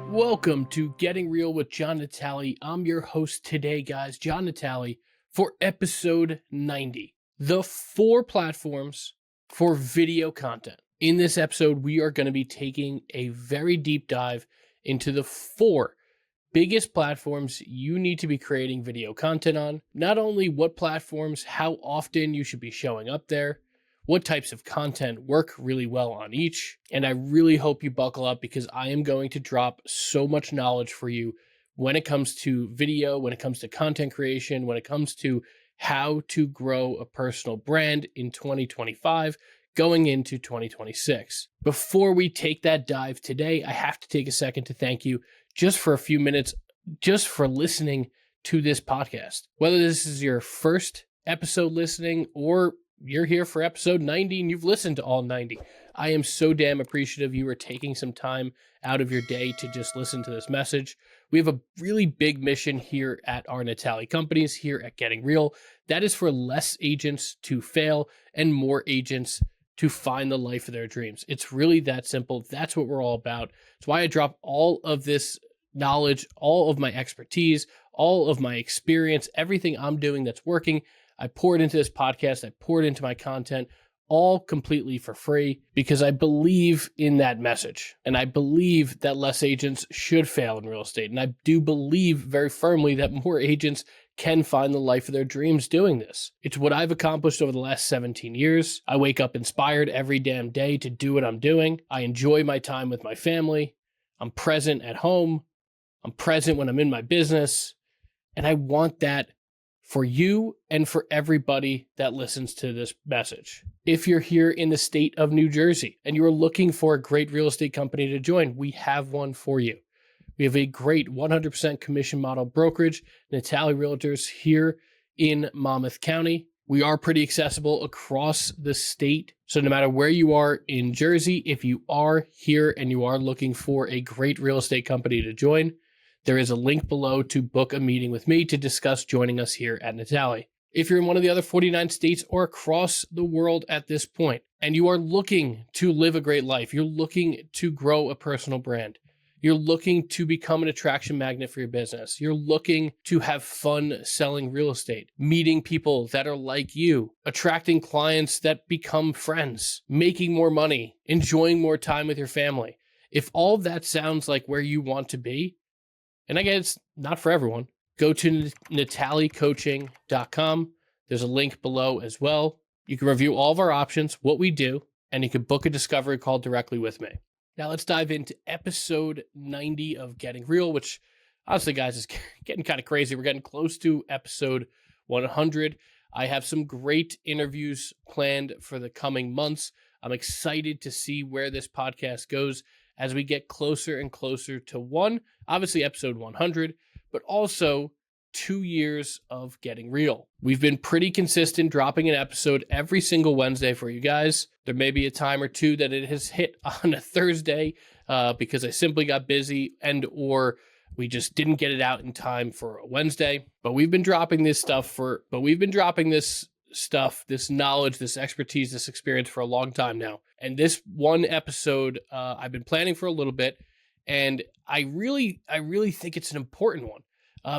Welcome to Getting Real with John Natale. I'm your host today, guys, John Natale, for episode 90, the 4 platforms for video content. In this episode, we are going to be taking a very deep dive into the 4 biggest platforms you need to be creating video content on. Not only what platforms, how often you should be showing up there, what types of content work really well on each. And I really hope you buckle up because I am going to drop so much knowledge for you when it comes to video, when it comes to content creation, when it comes to how to grow a personal brand in 2025, going into 2026. Before we take that dive today, I have to take a second to thank you just for a few minutes, just for listening to this podcast. Whether this is your first episode listening or you're here for episode 90 and you've listened to all 90. I am so damn appreciative you are taking some time out of your day to just listen to this message. We have a really big mission here at our Natale companies, here at Getting Real. That is for less agents to fail and more agents to find the life of their dreams. It's really that simple. That's what we're all about. It's why I drop all of this knowledge, all of my expertise, all of my experience, everything I'm doing that's working. I pour it into this podcast. I pour it into my content, all completely for free because I believe in that message. And I believe that less agents should fail in real estate. And I do believe very firmly that more agents can find the life of their dreams doing this. It's what I've accomplished over the last 17 years. I wake up inspired every damn day to do what I'm doing. I enjoy my time with my family. I'm present at home. I'm present when I'm in my business. And I want that for you and for everybody that listens to this message. If you're here in the state of New Jersey and you're looking for a great real estate company to join, we have one for you. We have a great 100% commission model brokerage, Natale Realtors, here in Monmouth County. We are pretty accessible across the state. So no matter where you are in Jersey, if you are here and you are looking for a great real estate company to join, there is a link below to book a meeting with me to discuss joining us here at Natale. If you're in one of the other 49 states or across the world at this point, and you are looking to live a great life, you're looking to grow a personal brand, you're looking to become an attraction magnet for your business, you're looking to have fun selling real estate, meeting people that are like you, attracting clients that become friends, making more money, enjoying more time with your family. If all of that sounds like where you want to be, and I guess it's not for everyone, go to natalecoaching.com. There's a link below as well. You can review all of our options, what we do, and you can book a discovery call directly with me. Now let's dive into episode 90 of Getting Real, which honestly, guys, is getting kind of crazy. We're getting close to episode 100. I have some great interviews planned for the coming months. I'm excited to see where this podcast goes as we get closer and closer to obviously episode 100, but also 2 years of Getting Real. We've been pretty consistent dropping an episode every single Wednesday for you guys. There may be a time or two that it has hit on a Thursday because I simply got busy and or we just didn't get it out in time for a Wednesday. But we've been dropping this knowledge, this expertise, this experience for a long time now. And this one episode, I've been planning for a little bit, and I really think it's an important one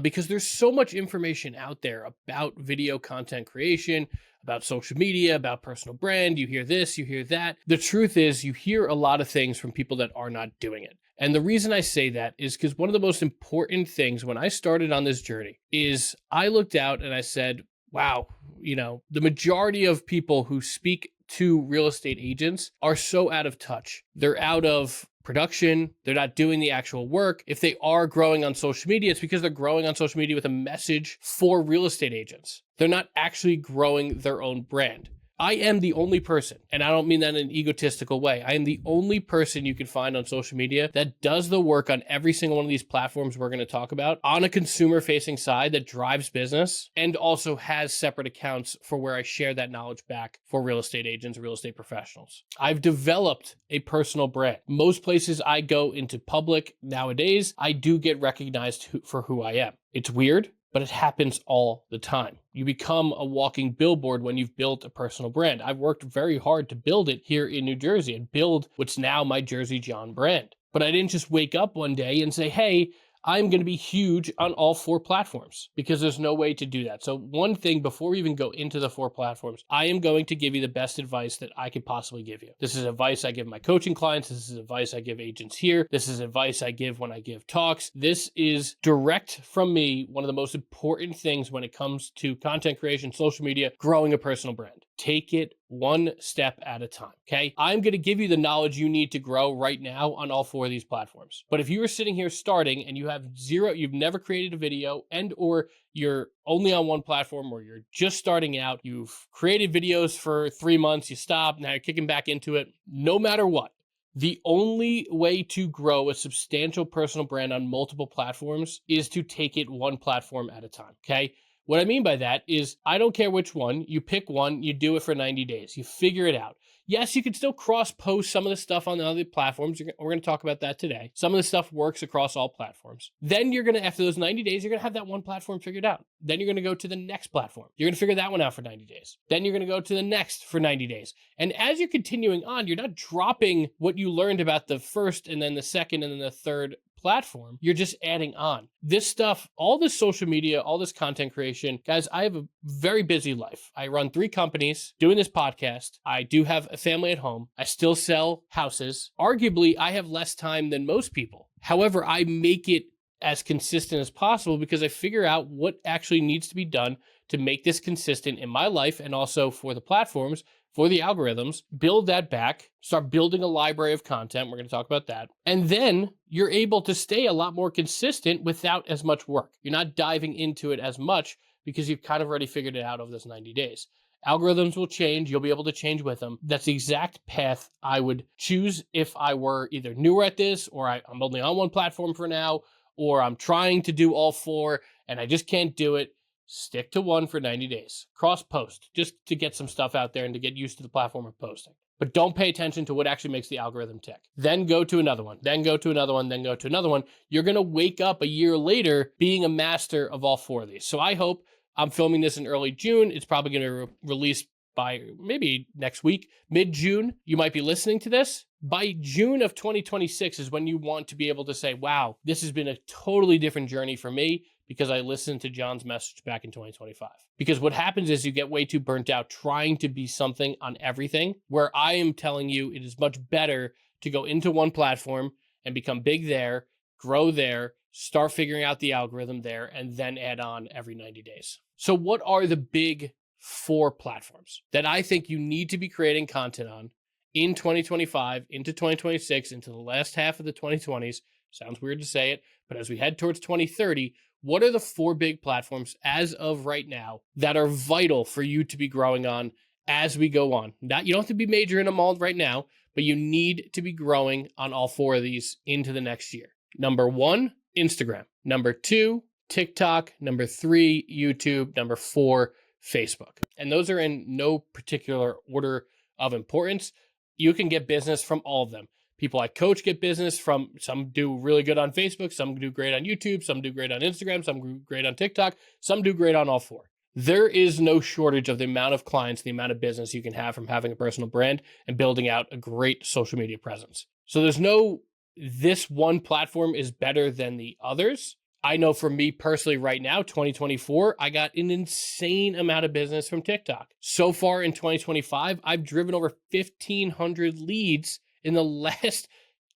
because there's so much information out there about video content creation, about social media, about personal brand. You hear this, you hear that. The truth is you hear a lot of things from people that are not doing it. And the reason I say that is because one of the most important things when I started on this journey is I looked out and I said, wow, the majority of people who speak to real estate agents are so out of touch. They're out of production. They're not doing the actual work. If they are growing on social media, it's because they're growing on social media with a message for real estate agents. They're not actually growing their own brand. I am the only person, and I don't mean that in an egotistical way. I am the only person you can find on social media that does the work on every single one of these platforms we're going to talk about on a consumer-facing side that drives business and also has separate accounts for where I share that knowledge back for real estate agents, real estate professionals. I've developed a personal brand. Most places I go into public nowadays, I do get recognized for who I am. It's weird, but it happens all the time. You become a walking billboard when you've built a personal brand. I've worked very hard to build it here in New Jersey and build what's now my Jersey John brand. But I didn't just wake up one day and say, hey, I'm going to be huge on all 4 platforms, because there's no way to do that. So one thing, before we even go into the 4 platforms, I am going to give you the best advice that I could possibly give you. This is advice I give my coaching clients. This is advice I give agents here. This is advice I give when I give talks. This is direct from me. One of the most important things when it comes to content creation, social media, growing a personal brand. Take it one step at a time, okay? I'm going to give you the knowledge you need to grow right now on all 4 of these platforms. But if you are sitting here starting and you have you've never created a video, and or you're only on one platform, or you're just starting out, you've created videos for 3 months, you stop, now you're kicking back into it, no matter what, the only way to grow a substantial personal brand on multiple platforms is to take it one platform at a time, okay? What I mean by that is, I don't care which one, you pick one, you do it for 90 days, you figure it out. Yes, you can still cross-post some of the stuff on the other platforms. We're going to talk about that today. Some of the stuff works across all platforms. Then you're going to, after those 90 days, you're going to have that one platform figured out. Then you're going to go to the next platform. You're going to figure that one out for 90 days. Then you're going to go to the next for 90 days. And as you're continuing on, you're not dropping what you learned about the first and then the second and then the third platform. You're just adding on. This stuff, all this social media, all this content creation, guys, I have a very busy life. I run 3 companies doing this podcast. I do have a family at home. I still sell houses. Arguably, I have less time than most people. However, I make it as consistent as possible because I figure out what actually needs to be done to make this consistent in my life and also for the platforms, for the algorithms, build that back, start building a library of content. We're going to talk about that. And then you're able to stay a lot more consistent without as much work. You're not diving into it as much because you've kind of already figured it out over those 90 days. Algorithms will change. You'll be able to change with them. That's the exact path I would choose if I were either newer at this, or I'm only on one platform for now, or I'm trying to do all 4 and I just can't do it. Stick to one for 90 days. Cross post just to get some stuff out there and to get used to the platform of posting. But don't pay attention to what actually makes the algorithm tick. Then go to another one, then go to another one, then go to another one. You're going to wake up a year later being a master of all 4 of these. So I hope, I'm filming this in early June. It's probably going to release by maybe next week, mid-June. You might be listening to this. By June of 2026 is when you want to be able to say, wow, this has been a totally different journey for me, because I listened to John's message back in 2025. Because what happens is you get way too burnt out trying to be something on everything, where I am telling you it is much better to go into one platform and become big there, grow there, start figuring out the algorithm there, and then add on every 90 days. So what are the big 4 platforms that I think you need to be creating content on in 2025, into 2026, into the last half of the 2020s? Sounds weird to say it, but as we head towards 2030, what are the 4 big platforms as of right now that are vital for you to be growing on as we go on? You don't have to be major in them all right now, but you need to be growing on all 4 of these into the next year. Number 1, Instagram. Number 2, TikTok. Number 3, YouTube. Number 4, Facebook. And those are in no particular order of importance. You can get business from all of them. People I coach get business from, some do really good on Facebook, some do great on YouTube, some do great on Instagram, some do great on TikTok, some do great on all 4. There is no shortage of the amount of clients, the amount of business you can have from having a personal brand and building out a great social media presence. So there's no, this one platform is better than the others. I know for me personally right now, 2024, I got an insane amount of business from TikTok. So far in 2025, I've driven over 1,500 leads in the last,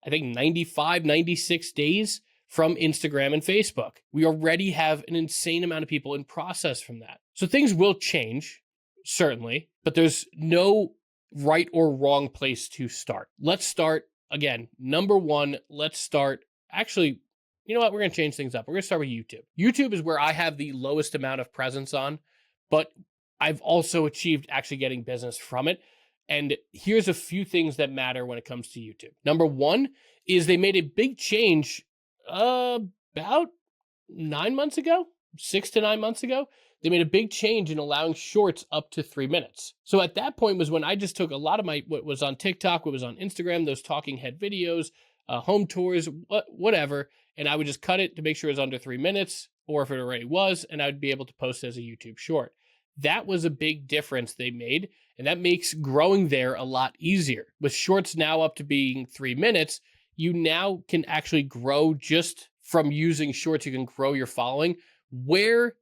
I think, 95, 96 days from Instagram and Facebook. We already have an insane amount of people in process from that. So things will change, certainly, but there's no right or wrong place to start. Let's start, again, number 1, let's start, actually, you know what? We're going to change things up. We're going to start with YouTube. YouTube is where I have the lowest amount of presence on, but I've also achieved actually getting business from it. And here's a few things that matter when it comes to YouTube. Number 1 is they made a big change about 9 months ago, 6 to 9 months ago. They made a big change in allowing shorts up to 3 minutes. So at that point was when I just took a lot of what was on TikTok, what was on Instagram, those talking head videos, home tours, whatever, and I would just cut it to make sure it was under 3 minutes, or if it already was, and I would be able to post as a YouTube short. That was a big difference they made, and that makes growing there a lot easier. With shorts now up to being 3 minutes, you now can actually grow just from using shorts. You can grow your following. Where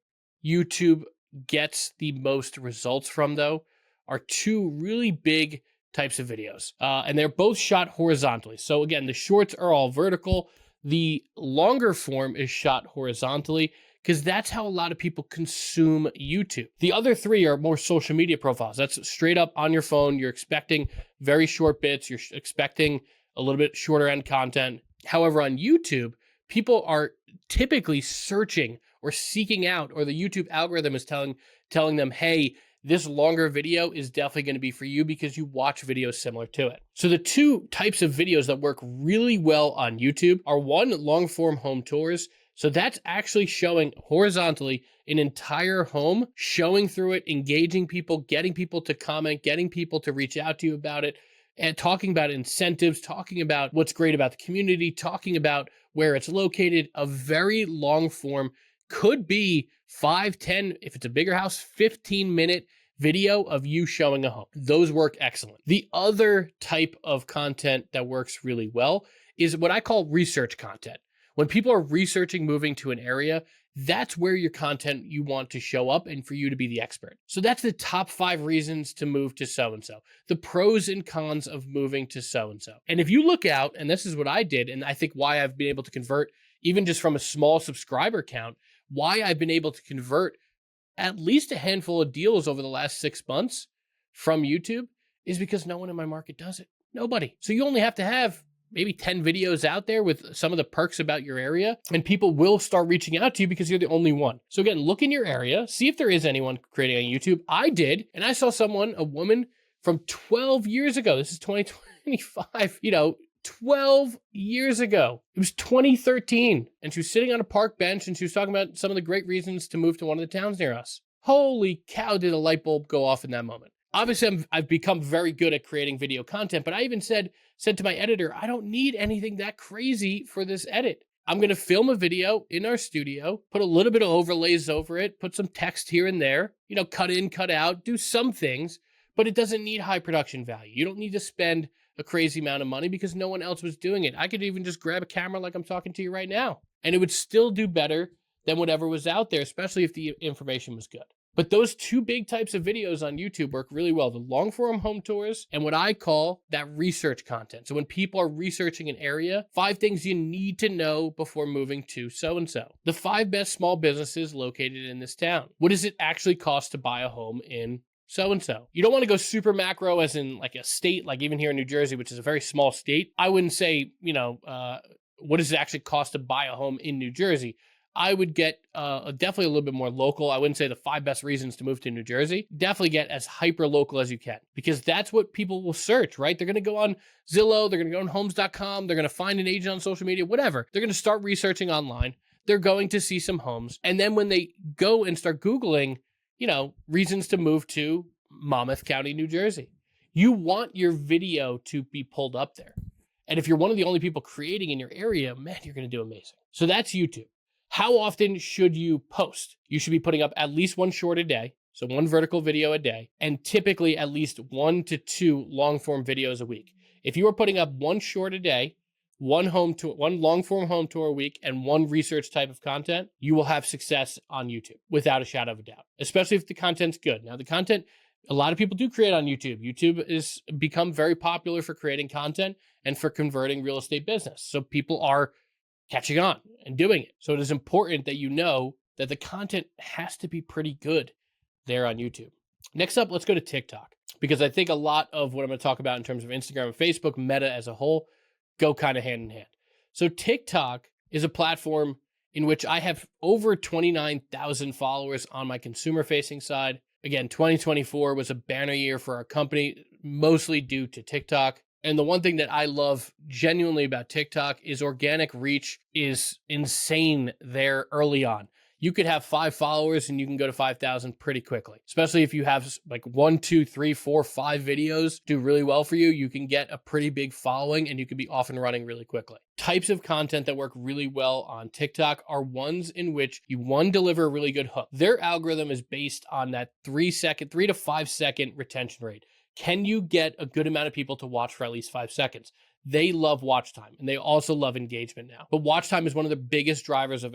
YouTube gets the most results from, though, are two really big types of videos, and they're both shot horizontally. So again, the shorts are all vertical. The longer form is shot horizontally because that's how a lot of people consume YouTube. The other three are more social media profiles. That's straight up on your phone. You're expecting very short bits. You're expecting a little bit shorter end content. However, on YouTube, people are typically searching or seeking out, or the YouTube algorithm is telling them, hey, this longer video is definitely going to be for you because you watch videos similar to it. So the two types of videos that work really well on YouTube are, one, long form home tours. So that's actually showing horizontally an entire home, showing through it, engaging people, getting people to comment, getting people to reach out to you about it, and talking about incentives, talking about what's great about the community, talking about where it's located. A very long form, could be 5, 10, if it's a bigger house, 15-minute video of you showing a home. Those work excellent. The other type of content that works really well is what I call research content. When people are researching moving to an area, that's where your content you want to show up and for you to be the expert. So that's the top 5 reasons to move to so-and-so, the pros and cons of moving to so-and-so. And if you look out, and this is what I did, and I think why I've been able to convert, even just from a small subscriber count, why I've been able to convert at least a handful of deals over the last 6 months from YouTube is because no one in my market does it. Nobody. So you only have to have maybe 10 videos out there with some of the perks about your area, and people will start reaching out to you because you're the only one. So again, look in your area, see if there is anyone creating on YouTube. I did, and I saw someone, a woman from 12 years ago. This is 2025, 12 years ago. It was 2013, and she was sitting on a park bench, and she was talking about some of the great reasons to move to one of the towns near us. Holy cow, did a light bulb go off in that moment. Obviously, I've become very good at creating video content, but I even said to my editor, I don't need anything that crazy for this edit. I'm going to film a video in our studio, put a little bit of overlays over it, put some text here and there, cut in, cut out, do some things, but it doesn't need high production value. You don't need to spend a crazy amount of money because no one else was doing it. I could even just grab a camera like I'm talking to you right now, and it would still do better than whatever was out there, especially if the information was good. But those two big types of videos on YouTube work really well. The long form home tours and what I call that research content. So when people are researching an area, 5 things you need to know before moving to so-and-so. The 5 best small businesses located in this town. What does it actually cost to buy a home in so-and-so? You don't want to go super macro as in like a state, like even here in New Jersey, which is a very small state. I wouldn't say, what does it actually cost to buy a home in New Jersey? I would get definitely a little bit more local. I wouldn't say the 5 best reasons to move to New Jersey. Definitely get as hyper local as you can, because that's what people will search, right? They're going to go on Zillow. They're going to go on homes.com. They're going to find an agent on social media, whatever. They're going to start researching online. They're going to see some homes. And then when they go and start Googling, reasons to move to Monmouth County, New Jersey, you want your video to be pulled up there. And if you're one of the only people creating in your area, man, you're going to do amazing. So that's YouTube. How often should you post? You should be putting up at least 1 short a day, so 1 vertical video a day, and typically at least 1 to 2 long form videos a week. If you are putting up 1 short a day, 1 long form home tour a week, and 1 research type of content, you will have success on YouTube without a shadow of a doubt, especially if the content's good. Now, the content, a lot of people do create on YouTube. YouTube has become very popular for creating content and for converting real estate business. So people are catching on and doing it. So it is important that you know that the content has to be pretty good there on YouTube. Next up, let's go to TikTok, because I think a lot of what I'm going to talk about in terms of Instagram and Facebook, Meta as a whole, go kind of hand in hand. So TikTok is a platform in which I have over 29,000 followers on my consumer-facing side. Again, 2024 was a banner year for our company, mostly due to TikTok. And the one thing that I love genuinely about TikTok is organic reach is insane there early on. you could have 5 followers and you can go to 5,000 pretty quickly. Especially if you have like 1, 2, 3, 4, 5 videos do really well for you, you can get a pretty big following and you can be off and running really quickly. Types of content that work really well on TikTok are ones in which you, one, deliver a really good hook. Their algorithm is based on that 3 to 5 second retention rate. Can you get a good amount of people to watch for at least 5 seconds? They love watch time, and they also love engagement now. But watch time is one of the biggest drivers of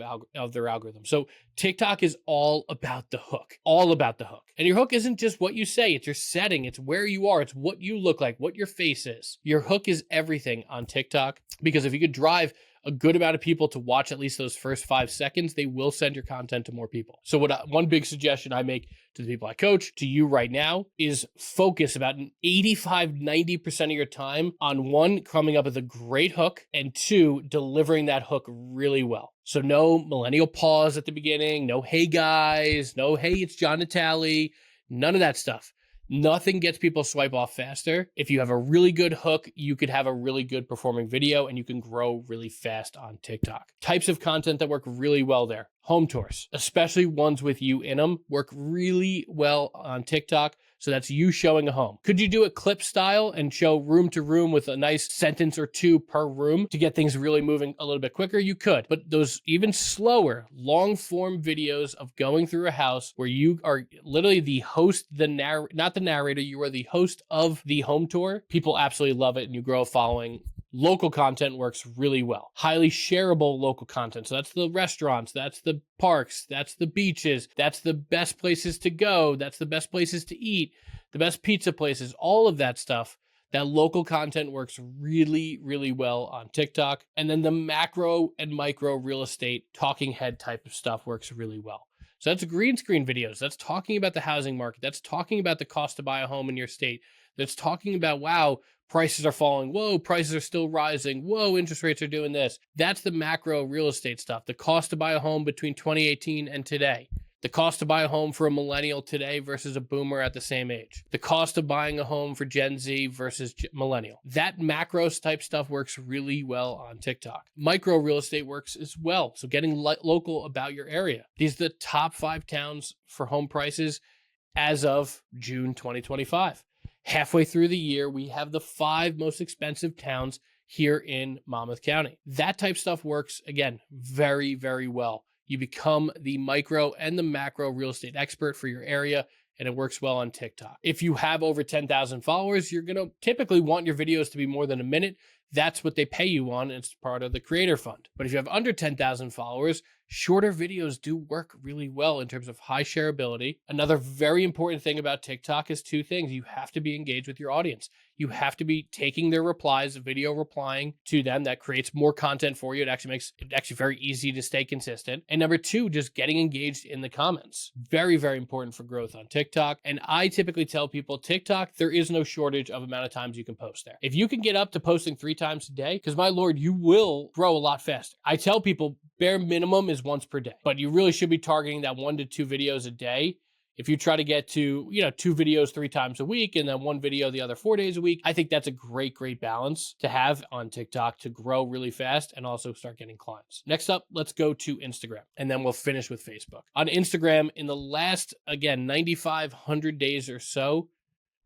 their algorithm. So TikTok is all about the hook, all about the hook. And your hook isn't just what you say, it's your setting, it's where you are, it's what you look like, what your face is. Your hook is everything on TikTok, because if you could drive a good amount of people to watch at least those first 5 seconds, they will send your content to more people. So one big suggestion I make to the people I coach, to you right now, is focus about an 85-90% of your time on, 1, coming up with a great hook, and 2, delivering that hook really well. So no millennial pause at the beginning, no hey guys, no hey it's John Natale, none of that stuff. Nothing gets people swipe off faster. If you have a really good hook, you could have a really good performing video and you can grow really fast on TikTok. Types of content that work really well there. Home tours, especially ones with you in them, work really well on TikTok. So that's you showing a home. Could you do a clip style and show room to room with a nice sentence or 2 per room to get things really moving a little bit quicker? You could, but those even slower, long form videos of going through a house where you are literally the host, not the narrator, you are the host of the home tour. People absolutely love it and you grow a following. Local content works really well. Highly shareable local content. So that's the restaurants, that's the parks, that's the beaches, that's the best places to go, that's the best places to eat, the best pizza places, all of that stuff. That local content works really, really well on TikTok. And then the macro and micro real estate talking head type of stuff works really well. So that's green screen videos. That's talking about the housing market. That's talking about the cost to buy a home in your state. That's talking about, wow, prices are falling. Whoa, prices are still rising. Whoa, interest rates are doing this. That's the macro real estate stuff. The cost to buy a home between 2018 and today. The cost to buy a home for a millennial today versus a boomer at the same age. The cost of buying a home for Gen Z versus millennial. That macro type stuff works really well on TikTok. Micro real estate works as well. So getting local about your area. These are the top 5 towns for home prices as of June 2025. Halfway through the year, we have the 5 most expensive towns here in Monmouth County. That type stuff works, again, very, very well. You become the micro and the macro real estate expert for your area, and it works well on TikTok. If you have over 10,000 followers, you're going to typically want your videos to be more than a minute. That's what they pay you on, and it's part of the creator fund. But if you have under 10,000 followers, shorter videos do work really well in terms of high shareability. Another very important thing about TikTok is 2 things. You have to be engaged with your audience. You have to be taking their replies, video replying to them. That creates more content for you. It actually makes it very easy to stay consistent. And number 2, just getting engaged in the comments. Very, very important for growth on TikTok. And I typically tell people, TikTok, there is no shortage of amount of times you can post there. If you can get up to posting 3 times a day, because my Lord, you will grow a lot faster. I tell people bare minimum is once per day, but you really should be targeting that 1 to 2 videos a day. If you try to get to, 2 videos 3 times a week and then 1 video the other 4 days a week, I think that's a great, great balance to have on TikTok to grow really fast and also start getting clients. Next up, let's go to Instagram, and then we'll finish with Facebook. On Instagram, in the last, again, 9,500 days or so,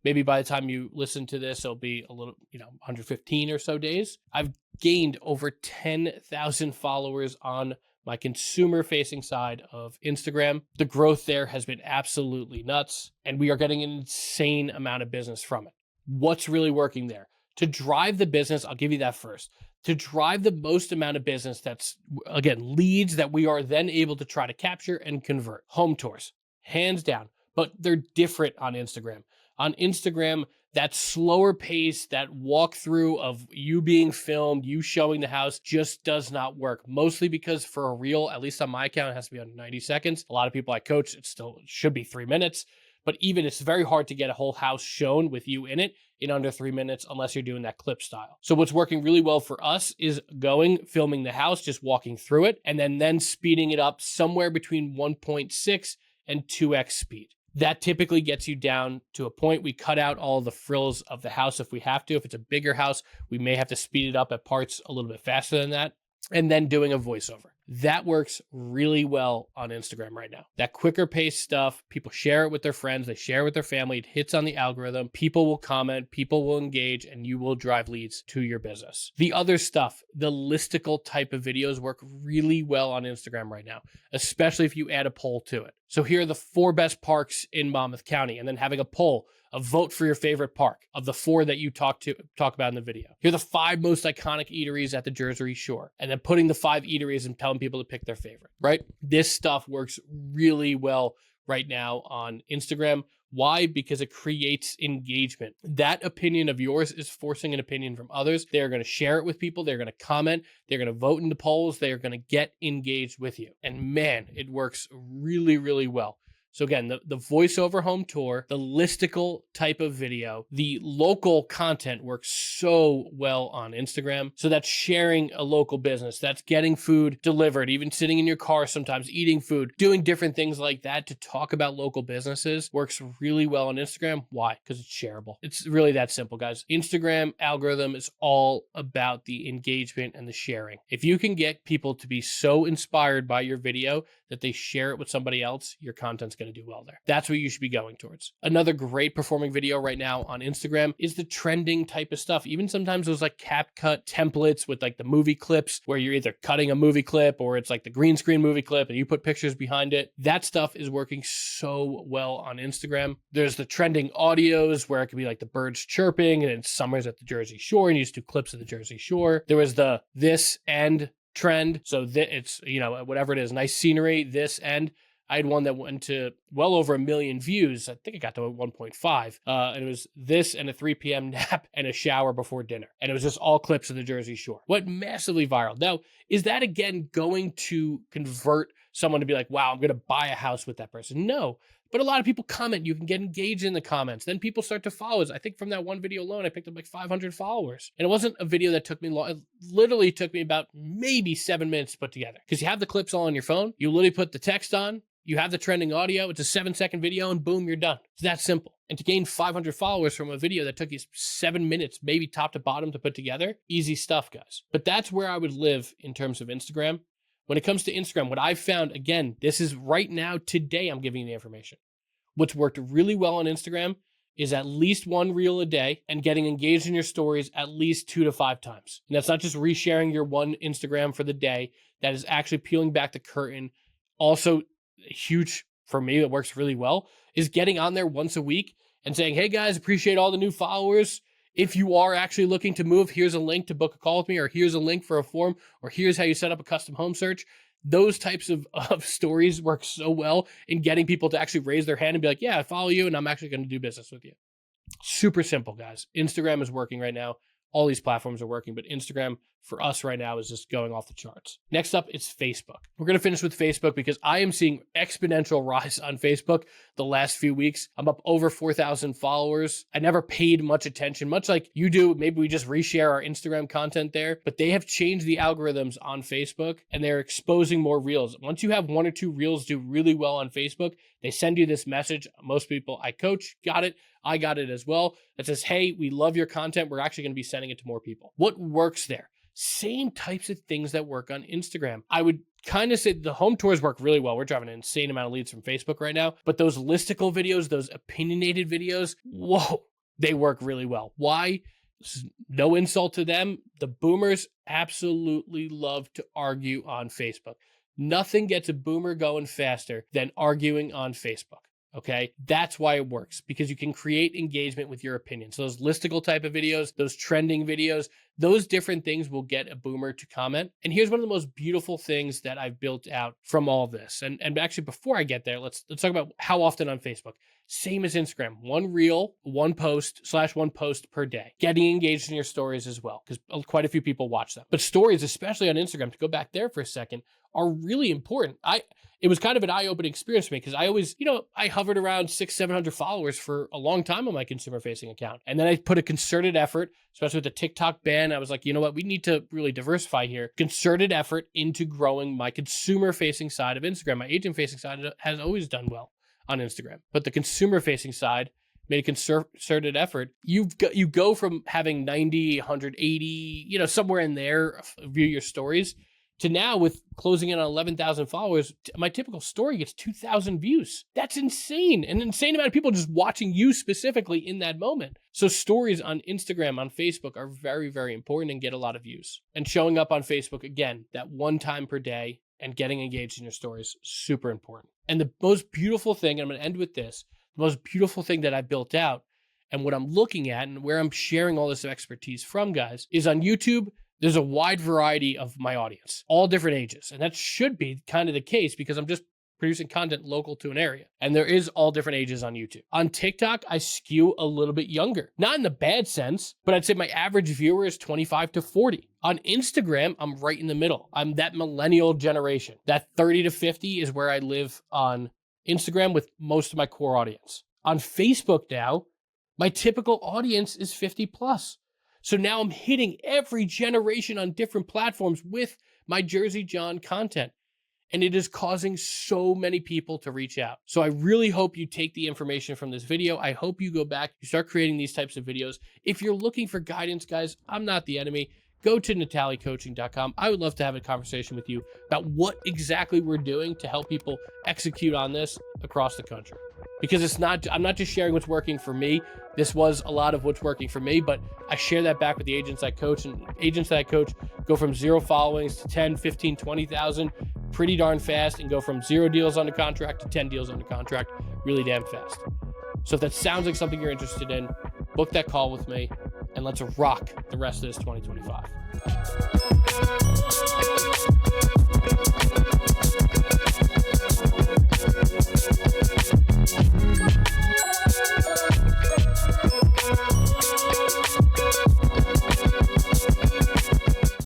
maybe by the time you listen to this, it'll be a little, 115 or so days, I've gained over 10,000 followers on my consumer-facing side of Instagram. The growth there has been absolutely nuts, and we are getting an insane amount of business from it. What's really working there? To drive the business, I'll give you that first. To drive the most amount of business, that's, again, leads that we are then able to try to capture and convert. Home tours, hands down, but they're different on Instagram. On Instagram, that slower pace, that walkthrough of you being filmed, you showing the house just does not work. Mostly because for a reel, at least on my account, it has to be under 90 seconds. A lot of people I coach, it should be 3 minutes. But even it's very hard to get a whole house shown with you in it in under 3 minutes unless you're doing that clip style. So what's working really well for us is filming the house, just walking through it, and then speeding it up somewhere between 1.6 and 2x speed. That typically gets you down to a point. We cut out all the frills of the house if we have to. If it's a bigger house, we may have to speed it up at parts a little bit faster than that. And then doing a voiceover. That works really well on Instagram right now. That quicker pace stuff, people share it with their friends, they share it with their family, it hits on the algorithm, people will comment, people will engage, and you will drive leads to your business. The other stuff, the listicle type of videos work really well on Instagram right now, especially if you add a poll to it. So here are the 4 best parks in Monmouth County, and then having a poll, a vote for your favorite park of the 4 that you talk about in the video. Here are the 5 most iconic eateries at the Jersey Shore, and then putting the 5 eateries and telling people to pick their favorite, right? This stuff works really well right now on Instagram. Why? Because it creates engagement. That opinion of yours is forcing an opinion from others. They're going to share it with people. They're going to comment. They're going to vote in the polls. They are going to get engaged with you. And man, it works really, really well. So again, the voiceover home tour, the listicle type of video, the local content works so well on Instagram. So that's sharing a local business, that's getting food delivered, even sitting in your car sometimes, eating food, doing different things like that to talk about local businesses works really well on Instagram. Why? Because it's shareable. It's really that simple, guys. Instagram algorithm is all about the engagement and the sharing. If you can get people to be so inspired by your video that they share it with somebody else, your content's going to do well there. That's what you should be going towards. Another great performing video right now on Instagram is the trending type of stuff. Even sometimes those like CapCut templates with like the movie clips where you're either cutting a movie clip or it's like the green screen movie clip and you put pictures behind it. That stuff is working so well on Instagram. There's the trending audios where it could be like the birds chirping and it's summers at the Jersey Shore and you just do clips of the Jersey Shore. There was the this and trend. So it's, whatever it is, nice scenery, this and I had one that went to well over 1 million views. I think it got to 1.5. And it was this and a 3 p.m. nap and a shower before dinner. And it was just all clips of the Jersey Shore. Went massively viral. Now, is that again going to convert someone to be like, wow, I'm going to buy a house with that person? No. But a lot of people comment. You can get engaged in the comments. Then people start to follow us. I think from that one video alone, I picked up like 500 followers. And it wasn't a video that took me long. It literally took me about maybe 7 minutes to put together. Because you have the clips all on your phone. You literally put the text on. You have the trending audio. It's a 7-second video and boom, you're done. It's that simple. And to gain 500 followers from a video that took you 7 minutes, maybe top to bottom to put together, easy stuff, guys. But that's where I would live in terms of Instagram. When it comes to Instagram, what I've found, again, this is right now, today, I'm giving you the information. What's worked really well on Instagram is at least 1 reel a day and getting engaged in your stories at least 2 to 5 times. And that's not just resharing your one Instagram for the day. That is actually peeling back the curtain. Also, huge for me that works really well is getting on there once a week and saying, hey guys, appreciate all the new followers. If you are actually looking to move, here's a link to book a call with me, or here's a link for a form, or here's how you set up a custom home search. Those types of stories work so well in getting people to actually raise their hand and be like, yeah, I follow you and I'm actually going to do business with you. Super simple, guys. Instagram is working right now. All these platforms are working, but Instagram for us right now is just going off the charts. Next up, it's Facebook. We're going to finish with Facebook because I am seeing exponential rise on Facebook the last few weeks. I'm up over 4,000 followers. I never paid much attention, much like you do. Maybe we just reshare our Instagram content there, but they have changed the algorithms on Facebook and they're exposing more reels. Once you have 1 or 2 reels do really well on Facebook, they send you this message. Most people I coach got it. I got it as well. That says, hey, we love your content. We're actually going to be sending it to more people. What works there? Same types of things that work on Instagram. I would kind of say the home tours work really well. We're driving an insane amount of leads from Facebook right now. But those listicle videos, those opinionated videos, whoa, they work really well. Why? No insult to them. The boomers absolutely love to argue on Facebook. Nothing gets a boomer going faster than arguing on Facebook. Okay, that's why it works, because you can create engagement with your opinion. So those listicle type of videos, those trending videos, those different things will get a boomer to comment. And here's one of the most beautiful things that I've built out from all this. And actually, before I get there, let's talk about how often on Facebook. Same as Instagram, 1 reel, 1 post /1 post per day. Getting engaged in your stories as well, because quite a few people watch them. But stories, especially on Instagram, to go back there for a second, are really important. It was kind of an eye-opening experience for me because I always, I hovered around 600-700 followers for a long time on my consumer-facing account. And then I put a concerted effort, especially with the TikTok ban. I was like, you know what? We need to really diversify here. Concerted effort into growing my consumer-facing side of Instagram. My agent-facing side has always done well on Instagram. But the consumer-facing side made a concerted effort. You go from having 90, 180, somewhere in there, view your stories, to now with closing in on 11,000 followers, my typical story gets 2,000 views. That's insane. An insane amount of people just watching you specifically in that moment. So stories on Instagram, on Facebook are very, very important and get a lot of views. And showing up on Facebook, again, that one time per day and getting engaged in your stories, super important. And the most beautiful thing, and I'm going to end with this, the most beautiful thing that I built out and what I'm looking at and where I'm sharing all this expertise from, guys, is on YouTube. There's a wide variety of my audience, all different ages. And that should be kind of the case because I'm just producing content local to an area. And there is all different ages on YouTube. On TikTok, I skew a little bit younger. Not in the bad sense, but I'd say my average viewer is 25 to 40. On Instagram, I'm right in the middle. I'm that millennial generation. That 30 to 50 is where I live on Instagram with most of my core audience. On Facebook now, my typical audience is 50 plus. So now I'm hitting every generation on different platforms with my Jersey John content. And it is causing so many people to reach out. So I really hope you take the information from this video. I hope you go back, you start creating these types of videos. If you're looking for guidance, guys, I'm not the enemy. Go to natalecoaching.com. I would love to have a conversation with you about what exactly we're doing to help people execute on this across the country. Because I'm not just sharing what's working for me. This was a lot of what's working for me, but I share that back with the agents I coach, and agents that I coach go from 0 followings to 10, 15, 20,000 pretty darn fast, and go from 0 deals under contract to 10 deals under contract really damn fast. So if that sounds like something you're interested in, book that call with me and let's rock the rest of this 2025.